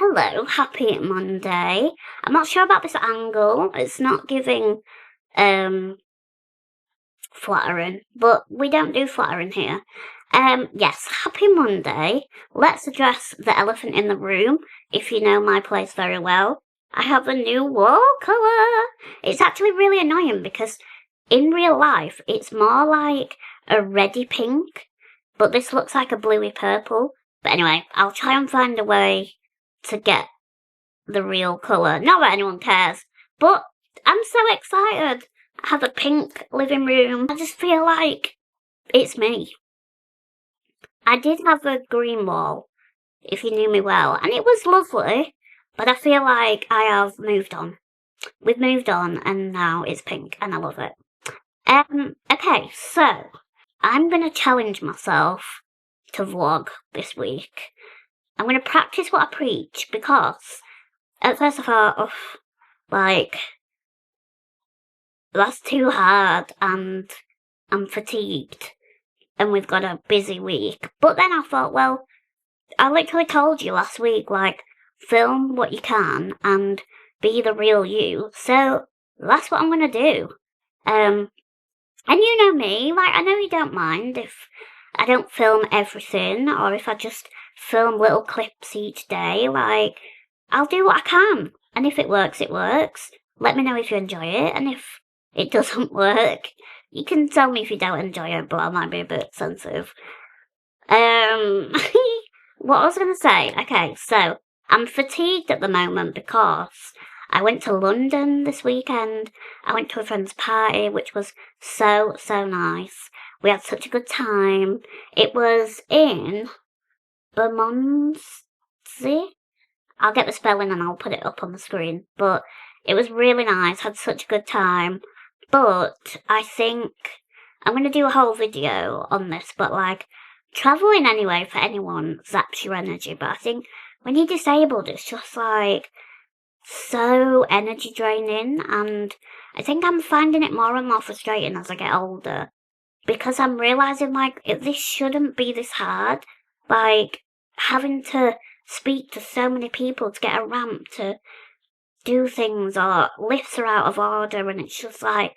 Hello, happy Monday. I'm not sure about this angle. It's not giving flattering, but we don't do flattering here. Yes, happy Monday. Let's address the elephant in the room, if you know my place very well. I have a new wall colour. It's actually really annoying because in real life it's more like a reddy pink, but this looks like a bluey purple. But anyway, I'll try and find a way to get the real colour. Not that anyone cares, but I'm so excited. I have a pink living room. I just feel like it's me. I did have a green wall, if you knew me well, and it was lovely, but I feel like I have moved on. We've moved on, and now it's pink, and I love it. Okay, so I'm gonna challenge myself to vlog this week. I'm gonna practice what I preach because at first I thought, oh, like, that's too hard and I'm fatigued and we've got a busy week. But then I thought, well, I literally told you last week, like, film what you can and be the real you. So that's what I'm gonna do. And you know me, like, I know you don't mind if I don't film everything or if I just film little clips each day. Like, I'll do what I can. And if it works, it works. Let me know if you enjoy it. And if it doesn't work, you can tell me if you don't enjoy it, but I might be a bit sensitive. What I was going to say, okay, so I'm fatigued at the moment because I went to London this weekend. I went to a friend's party, which was so nice. We had such a good time. It was in Bermondsey. I'll get the spelling and I'll put it up on the screen. But it was really nice. Had such a good time. But I think I'm going to do a whole video on this. But like, travelling anyway for anyone zaps your energy. But I think when you're disabled, it's just like so energy draining. And I think I'm finding it more and more frustrating as I get older. Because I'm realising, like, this shouldn't be this hard. Like, having to speak to so many people to get a ramp to do things, or lifts are out of order, and it's just like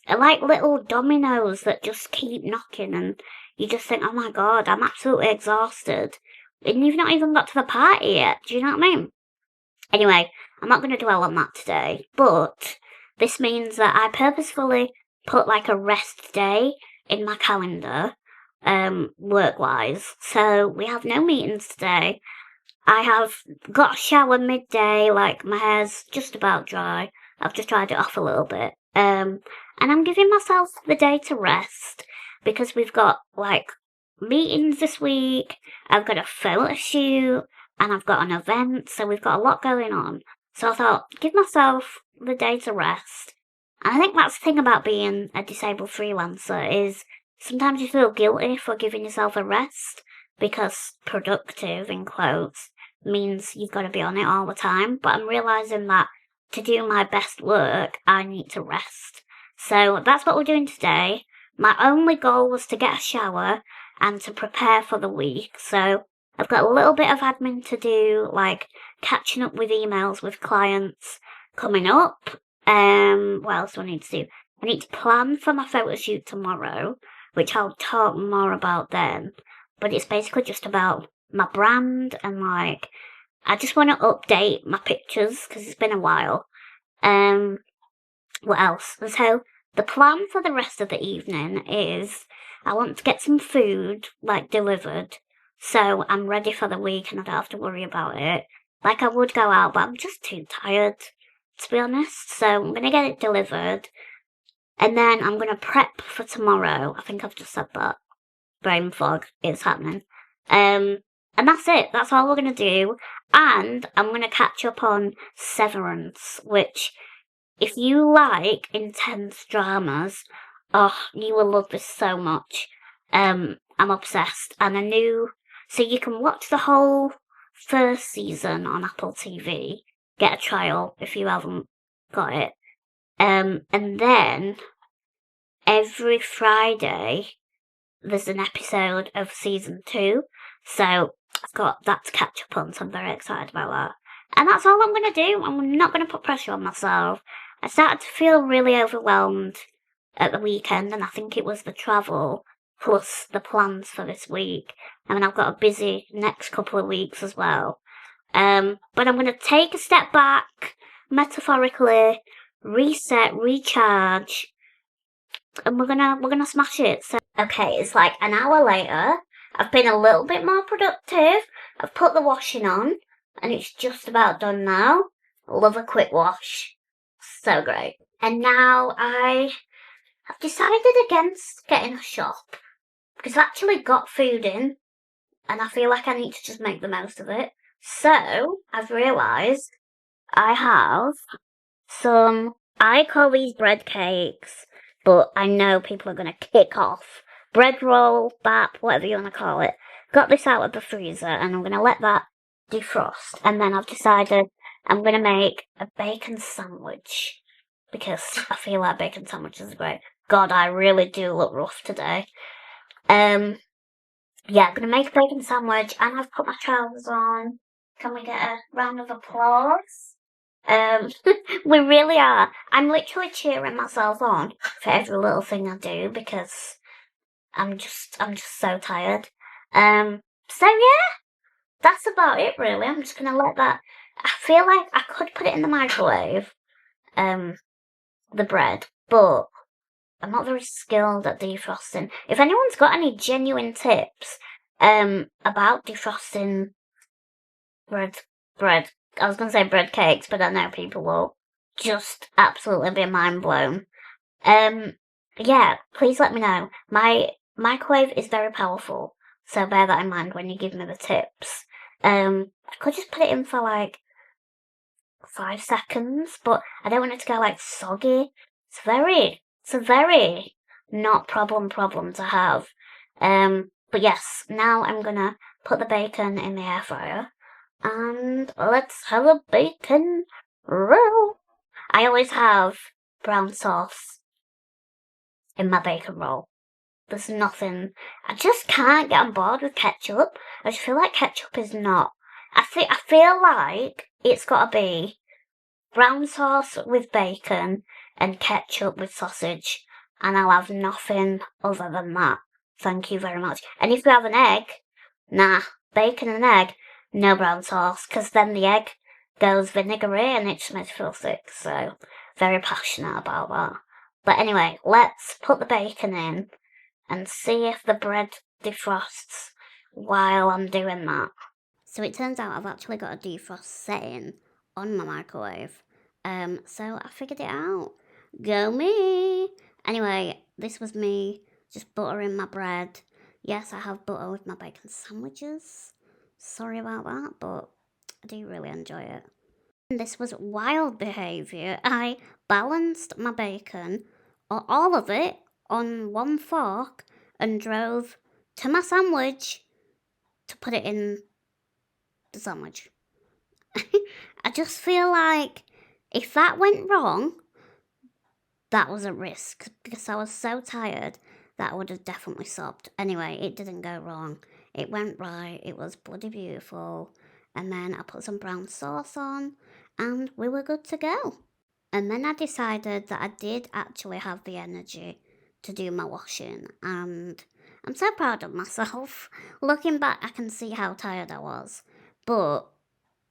little dominoes that just keep knocking, and you just think, oh my god, I'm absolutely exhausted. And you've not even got to the party yet, do you know what I mean? Anyway, I'm not going to dwell on that today, but this means that I purposefully put like a rest day in my calendar, work-wise. So we have no meetings today. I have got a shower midday, like my hair's just about dry. I've just dried it off a little bit. And I'm giving myself the day to rest because we've got like meetings this week. I've got a photo shoot and I've got an event, so we've got a lot going on. So I thought, give myself the day to rest. And I think that's the thing about being a disabled freelancer is sometimes you feel guilty for giving yourself a rest because productive, in quotes, means you've got to be on it all the time. But I'm realising that to do my best work, I need to rest. So that's what we're doing today. My only goal was to get a shower and to prepare for the week. So I've got a little bit of admin to do, like catching up with emails with clients coming up. What else do I need to do? I need to plan for my photo shoot tomorrow, which I'll talk more about then. But it's basically just about my brand and like, I just want to update my pictures because it's been a while. What else? So the plan for the rest of the evening is I want to get some food like delivered. So I'm ready for the week and I don't have to worry about it. Like I would go out, but I'm just too tired, to be honest. So I'm going to get it delivered. And then I'm going to prep for tomorrow. I think I've just said that. Brain fog is happening. And that's it. That's all we're going to do. And I'm going to catch up on Severance, which, if you like intense dramas, oh, you will love this so much. I'm obsessed. And so you can watch the whole first season on Apple TV. Get a trial if you haven't got it. And then every Friday there's an episode of season 2. So I've got that to catch up on, so I'm very excited about that. And that's all I'm going to do. I'm not going to put pressure on myself. I started to feel really overwhelmed at the weekend, and I think it was the travel plus the plans for this week. I mean, I've got a busy next couple of weeks as well. But I'm going to take a step back, metaphorically, reset, recharge, and we're gonna smash it. So, okay, it's like an hour later. I've been a little bit more productive. I've put the washing on, and it's just about done now. Love a quick wash. So great. And now I have decided against getting a shop because I've actually got food in, and I feel like I need to just make the most of it. So I've realised I have some, I call these bread cakes, but I know people are going to kick off. Bread roll, bap, whatever you want to call it. Got this out of the freezer, and I'm going to let that defrost. And then I've decided I'm going to make a bacon sandwich because I feel like bacon sandwiches are great. God, I really do look rough today. Yeah, I'm going to make a bacon sandwich, and I've put my trousers on. Can we get a round of applause? We really are. I'm literally cheering myself on for every little thing I do because I'm just so tired. So yeah, that's about it really. I'm just gonna let that. I feel like I could put it in the microwave, the bread, but I'm not very skilled at defrosting. If anyone's got any genuine tips, about defrosting bread, I was going to say bread cakes, but I know people will just absolutely be mind blown. Yeah, please let me know. My microwave is very powerful, so bear that in mind when you give me the tips. I could just put it in for like 5 seconds, but I don't want it to go like soggy. It's a very not problem to have. But yes, now I'm gonna put the bacon in the air fryer. And let's have a bacon roll. I always have brown sauce in my bacon roll. There's nothing. I just can't get on board with ketchup. I just feel like ketchup is not. I feel like it's got to be brown sauce with bacon and ketchup with sausage, and I'll have nothing other than that. Thank you very much. And if you have an egg, nah, bacon and egg. No brown sauce, because then the egg goes vinegary and it just makes me feel sick. So, very passionate about that. But anyway, let's put the bacon in and see if the bread defrosts while I'm doing that. So it turns out I've actually got a defrost setting on my microwave. So I figured it out. Go me! Anyway, this was me just buttering my bread. Yes, I have butter with my bacon sandwiches. Sorry about that, but I do really enjoy it. And this was wild behaviour. I balanced my bacon, all of it, on one fork and drove to my sandwich to put it in the sandwich. I just feel like if that went wrong, that was a risk because I was so tired that I would have definitely sobbed. Anyway, it didn't go wrong. It went right. It was bloody beautiful. And then I put some brown sauce on and we were good to go. And then I decided that I did actually have the energy to do my washing, and I'm so proud of myself. Looking back, I can see how tired I was. But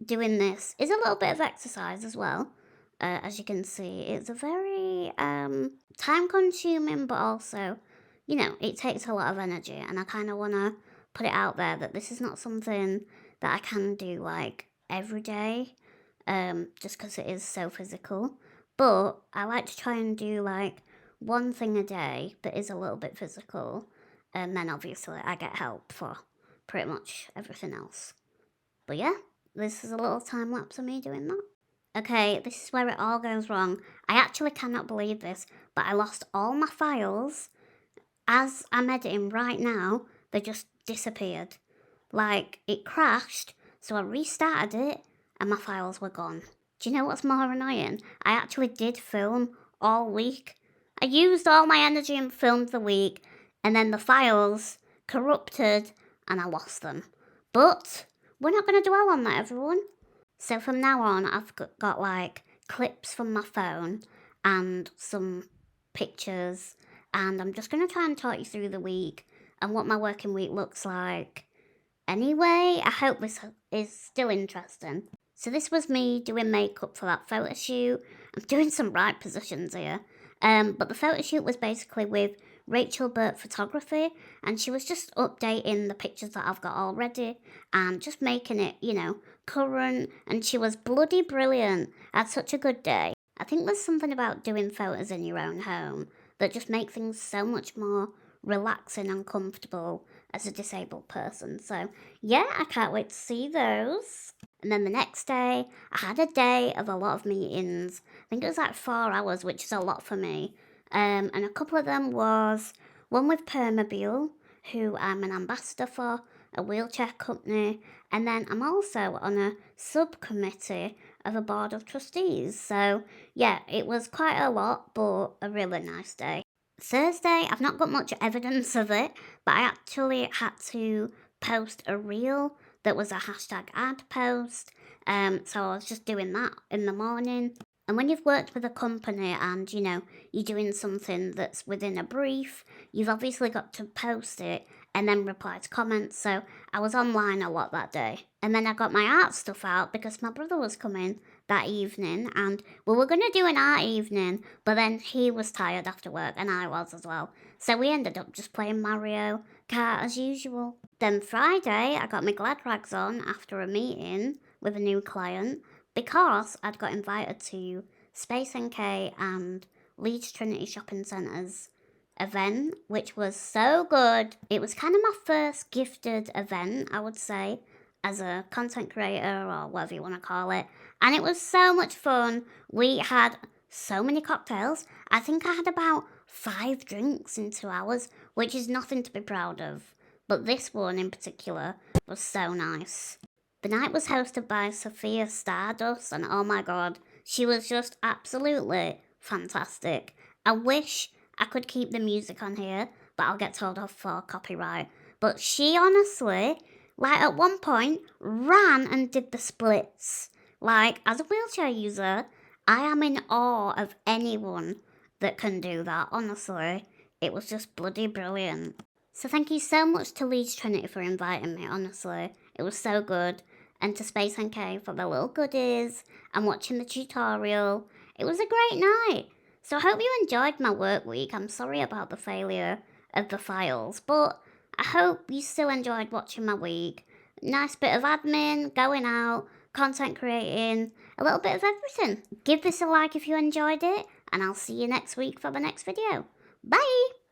doing this is a little bit of exercise as well. As you can see, it's a very time consuming, but also, it takes a lot of energy. And I kind of want to put it out there that this is not something that I can do like every day, just because it is so physical. But I like to try and do like one thing a day that is a little bit physical. And then obviously I get help for pretty much everything else. But yeah, this is a little time lapse of me doing that. Okay, this is where it all goes wrong. I actually cannot believe this, but I lost all my files. As I'm editing right now, they just disappeared. Like, it crashed, so I restarted it, and my files were gone. Do you know what's more annoying? I actually did film all week. I used all my energy and filmed the week, and then the files corrupted, and I lost them. But we're not going to dwell on that, everyone. So from now on, I've got like clips from my phone and some pictures, and I'm just going to try and talk you through the week and what my working week looks like. Anyway, I hope this is still interesting. So this was me doing makeup for that photo shoot. I'm doing some right positions here. But the photo shoot was basically with Rachel Burt Photography, and she was just updating the pictures that I've got already and just making it, current. And she was bloody brilliant. I had such a good day. I think there's something about doing photos in your own home that just make things so much more relaxing and comfortable as a disabled person. So yeah, I can't wait to see those. And then the next day, I had a day of a lot of meetings. I think it was like 4 hours, which is a lot for me. And a couple of them was one with Permobile, who I'm an ambassador for, a wheelchair company, and then I'm also on a subcommittee of a board of trustees. So yeah, it was quite a lot, but a really nice day. Thursday, I've not got much evidence of it, but I actually had to post a reel that was a hashtag ad post. So I was just doing that in the morning. And when you've worked with a company and, you're doing something that's within a brief, you've obviously got to post it and then reply to comments. So I was online a lot that day. And then I got my art stuff out because my brother was coming that evening and we were going to do an art evening, but then he was tired after work and I was as well. So we ended up just playing Mario Kart as usual. Then Friday, I got my glad rags on after a meeting with a new client because I'd got invited to Space NK and Leeds Trinity Shopping Centre's event, which was so good. It was kind of my first gifted event, I would say, as a content creator or whatever you want to call it. And it was so much fun. We had so many cocktails. I think I had about 5 drinks in 2 hours, which is nothing to be proud of. But this one in particular was so nice. The night was hosted by Sophia Stardust, and oh my god, she was just absolutely fantastic. I wish I could keep the music on here, but I'll get told off for copyright. But she honestly, at one point, ran and did the splits. As a wheelchair user, I am in awe of anyone that can do that, honestly. It was just bloody brilliant. So thank you so much to Leeds Trinity for inviting me, honestly. It was so good. And to Space NK for the little goodies and watching the tutorial. It was a great night. So I hope you enjoyed my work week. I'm sorry about the failure of the files, but I hope you still enjoyed watching my week. Nice bit of admin, going out, content creating, a little bit of everything. Give this a like if you enjoyed it, and I'll see you next week for the next video. Bye!